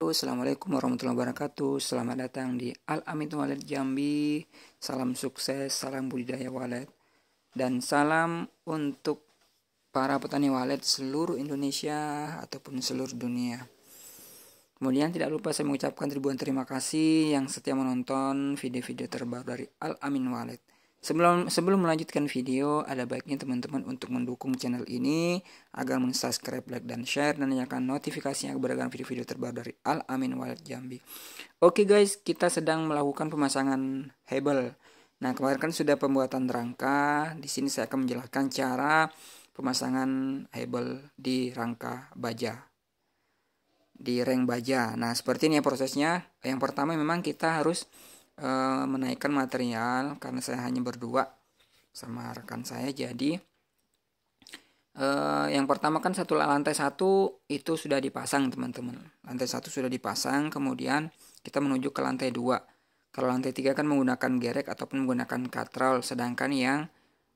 Assalamualaikum warahmatullahi wabarakatuh. Selamat datang di Al-Amin Wallet Jambi. Salam sukses, salam budidaya wallet, dan salam untuk para petani wallet seluruh Indonesia ataupun seluruh dunia. Kemudian tidak lupa saya mengucapkan ribuan terima kasih yang setia menonton video-video terbaru dari Al-Amin Wallet. Sebelum melanjutkan video, ada baiknya teman-teman untuk mendukung channel ini agar subscribe, like, dan share, dan nyalakan notifikasinya agar beragam video-video terbaru dari Al-Amin Wallet Jambi. Oke guys, kita sedang melakukan pemasangan hebel. Nah, kemarin kan sudah pembuatan rangka. Di sini saya akan menjelaskan cara pemasangan hebel di rangka baja, di ring baja. Nah, seperti ini ya prosesnya. Yang pertama memang kita harus menaikkan material, karena saya hanya berdua sama rekan saya. Jadi yang pertama kan lantai satu itu sudah dipasang teman-teman. Lantai satu sudah dipasang, kemudian kita menuju ke lantai 2. Kalau lantai 3 kan menggunakan gerek ataupun menggunakan katrol, sedangkan yang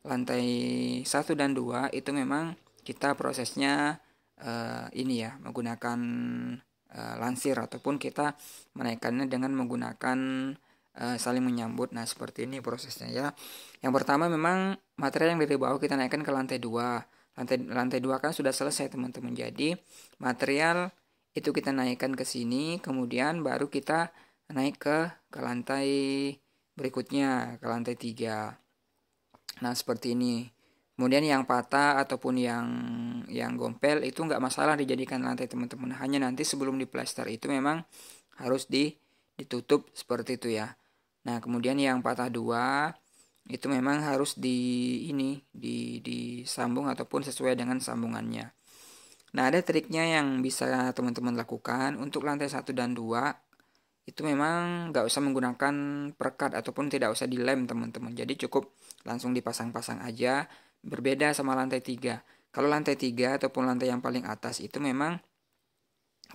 lantai 1 dan 2 itu memang kita prosesnya ini ya, menggunakan lansir ataupun kita menaikkannya dengan menggunakan saling menyambut. Nah, seperti ini prosesnya ya. Yang pertama memang material yang dari bawah kita naikkan ke lantai 2. Lantai 2 kan sudah selesai teman-teman. Jadi material itu kita naikkan ke sini, kemudian baru kita naik ke lantai berikutnya, ke lantai 3. Nah, seperti ini. Kemudian yang patah ataupun yang gompel itu nggak masalah dijadikan lantai teman-teman. Hanya nanti sebelum diplester itu memang harus ditutup seperti itu ya. Nah, kemudian yang patah 2 itu memang harus disambung ataupun sesuai dengan sambungannya. Nah, ada triknya yang bisa teman-teman lakukan. Untuk lantai 1 dan 2 itu memang nggak usah menggunakan perekat ataupun tidak usah dilem teman-teman. Jadi cukup langsung dipasang-pasang aja. Berbeda sama lantai 3. Kalau lantai 3 ataupun lantai yang paling atas itu memang,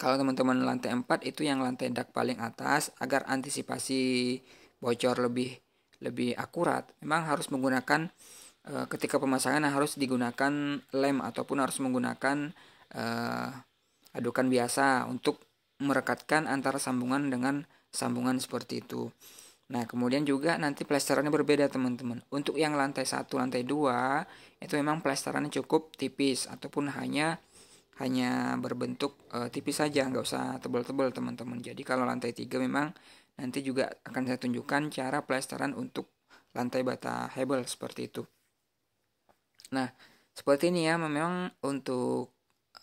kalau teman-teman lantai 4 itu yang lantai dak paling atas, agar antisipasi bocor lebih akurat, memang harus menggunakan ketika pemasangan harus digunakan lem ataupun harus menggunakan adukan biasa untuk merekatkan antara sambungan dengan sambungan seperti itu. Nah, kemudian juga nanti plesterannya berbeda teman-teman. Untuk yang lantai 1, lantai 2 itu memang plesterannya cukup tipis ataupun hanya berbentuk tipis saja, nggak usah tebal-tebal teman-teman. Jadi kalau lantai 3 memang nanti juga akan saya tunjukkan cara plesteran untuk lantai bata hebel seperti itu. Nah, seperti ini ya. Memang untuk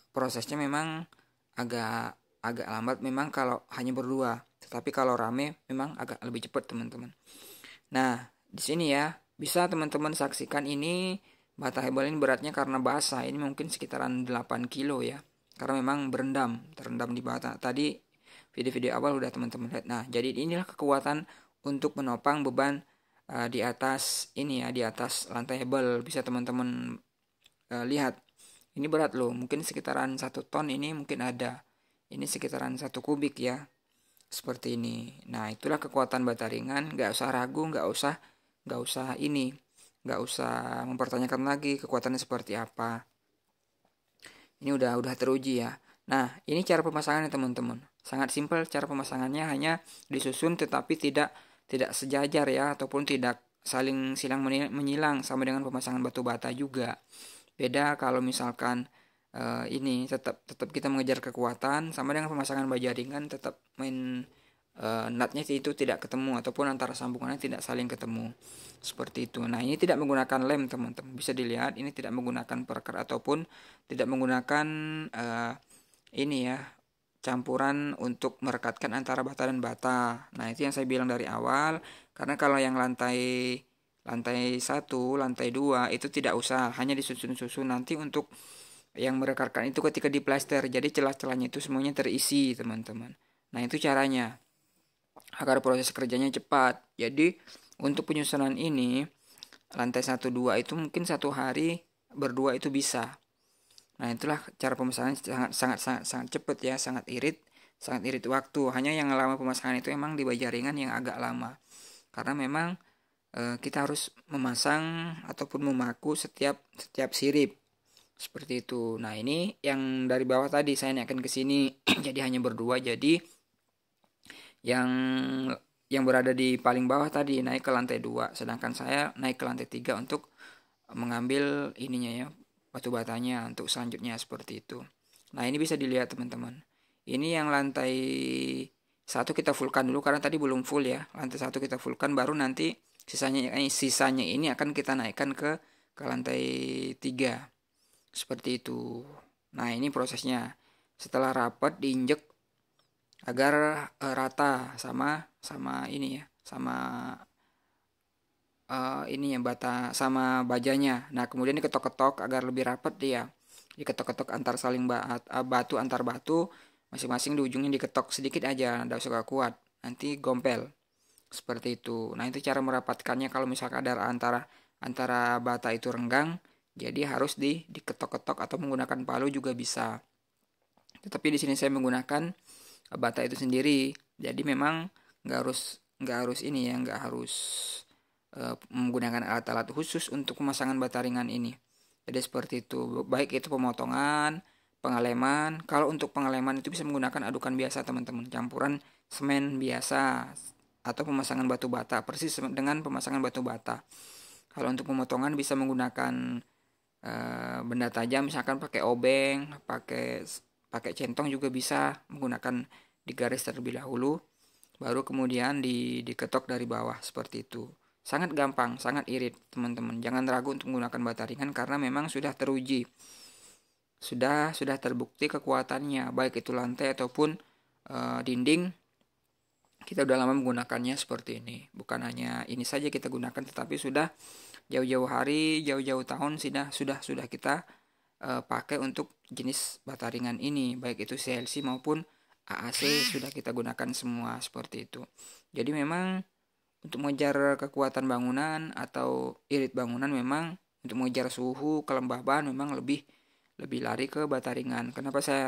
prosesnya memang agak lambat memang kalau hanya berdua, tetapi kalau rame memang agak lebih cepat teman-teman. Nah, di sini ya bisa teman-teman saksikan ini bata hebel ini beratnya karena basah ini mungkin sekitaran 8 kilo ya, karena memang terendam di bata. Tadi video-video awal udah teman-teman lihat. Nah, jadi inilah kekuatan untuk menopang beban di atas ini ya, di atas lantai hebel. Bisa teman-teman lihat. Ini berat loh, mungkin sekitaran 1 ton ini mungkin ada. Ini sekitaran 1 kubik ya. Seperti ini. Nah, itulah kekuatan bata ringan. Nggak usah ragu, nggak usah mempertanyakan lagi kekuatannya seperti apa. Ini udah teruji ya. Nah, ini cara pemasangannya teman-teman. Sangat simpel cara pemasangannya, hanya disusun tetapi tidak sejajar ya, ataupun tidak saling silang menyilang, sama dengan pemasangan batu bata juga. Beda kalau misalkan ini tetap kita mengejar kekuatan, sama dengan pemasangan baja ringan tetap main nutnya itu tidak ketemu ataupun antara sambungannya tidak saling ketemu. Seperti itu. Nah, ini tidak menggunakan lem teman-teman. Bisa dilihat ini tidak menggunakan perekat ataupun tidak menggunakan ini ya, campuran untuk merekatkan antara bata dan bata. Nah, itu yang saya bilang dari awal, karena kalau yang lantai 1, lantai 2 itu tidak usah, hanya disusun-susun. Nanti untuk yang merekatkan itu ketika diplester, jadi celah-celahnya itu semuanya terisi teman-teman. Nah, itu caranya agar proses kerjanya cepat. Jadi untuk penyusunan ini lantai 1 2 itu mungkin 1 hari berdua itu bisa. Nah, itulah cara pemasangan sangat cepat ya, sangat irit waktu. Hanya yang lama pemasangan itu memang di baja ringan yang agak lama. Karena memang kita harus memasang ataupun memaku setiap sirip. Seperti itu. Nah, ini yang dari bawah tadi saya naikkan ke sini jadi hanya berdua, jadi yang berada di paling bawah tadi naik ke lantai 2, sedangkan saya naik ke lantai 3 untuk mengambil ininya ya, batu batanya untuk selanjutnya seperti itu. Nah, ini bisa dilihat teman-teman. Ini yang lantai 1 kita fullkan dulu karena tadi belum full ya. Lantai 1 kita fullkan, baru nanti sisanya ini akan kita naikkan ke lantai 3. Seperti itu. Nah, ini prosesnya. Setelah rapat diinjek agar rata sama ini ya, sama ini ya, bata sama bajanya. Nah, kemudian diketok-ketok agar lebih rapat dia. Diketok-ketok antar saling batu antar batu, masing-masing di ujungnya diketok sedikit aja, tidak usah kuat. Nanti gompel. Seperti itu. Nah, itu cara merapatkannya kalau misalkan ada antara bata itu renggang, jadi harus diketok-ketok atau menggunakan palu juga bisa. Tetapi di sini saya menggunakan bata itu sendiri. Jadi memang nggak harus ini ya, nggak harus menggunakan alat-alat khusus untuk pemasangan bata ringan ini. Jadi seperti itu. Baik itu pemotongan, pengeleman. Kalau untuk pengeleman itu bisa menggunakan adukan biasa teman-teman, campuran semen biasa atau pemasangan batu bata, persis dengan pemasangan batu bata. Kalau untuk pemotongan bisa menggunakan benda tajam, misalkan pakai obeng, pakai centong juga bisa, menggunakan digaris terlebih dahulu, baru kemudian diketok dari bawah seperti itu. Sangat gampang, sangat irit teman-teman. Jangan ragu untuk menggunakan bata ringan karena memang sudah teruji, sudah terbukti kekuatannya, baik itu lantai ataupun dinding. Kita udah lama menggunakannya seperti ini. Bukan hanya ini saja kita gunakan, tetapi sudah jauh-jauh hari, jauh-jauh tahun sudah kita pakai untuk jenis bata ringan ini, baik itu CLC maupun AAC sudah kita gunakan semua seperti itu. Jadi memang untuk mengejar kekuatan bangunan atau irit bangunan, memang untuk mengejar suhu, kelembaban memang lebih lari ke bata ringan. Kenapa saya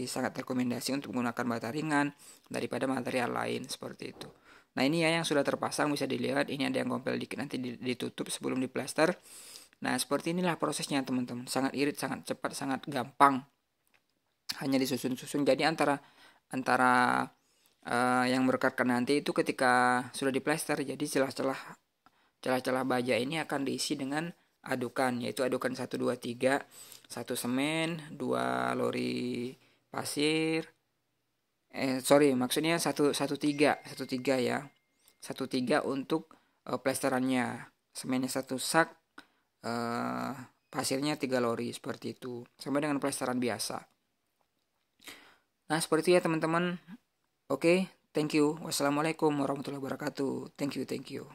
sangat rekomendasi untuk menggunakan bata ringan daripada material lain seperti itu. Nah, ini ya yang sudah terpasang, bisa dilihat ini ada yang gompel dikit, nanti ditutup sebelum diplester. Nah, seperti inilah prosesnya teman-teman. Sangat irit, sangat cepat, sangat gampang. Hanya disusun-susun. Jadi antara yang merekatkan nanti itu ketika sudah diplester, jadi celah-celah baja ini akan diisi dengan adukan, yaitu adukan 1 2 3, 1 semen, 2 lori pasir. Maksudnya 1 3 ya. 1 3 untuk plesterannya. Semennya 1 sak, pasirnya 3 lori seperti itu. Sama dengan plesteran biasa. Nah, seperti ya teman-teman. Oke, thank you. Wassalamualaikum warahmatullahi wabarakatuh. Thank you.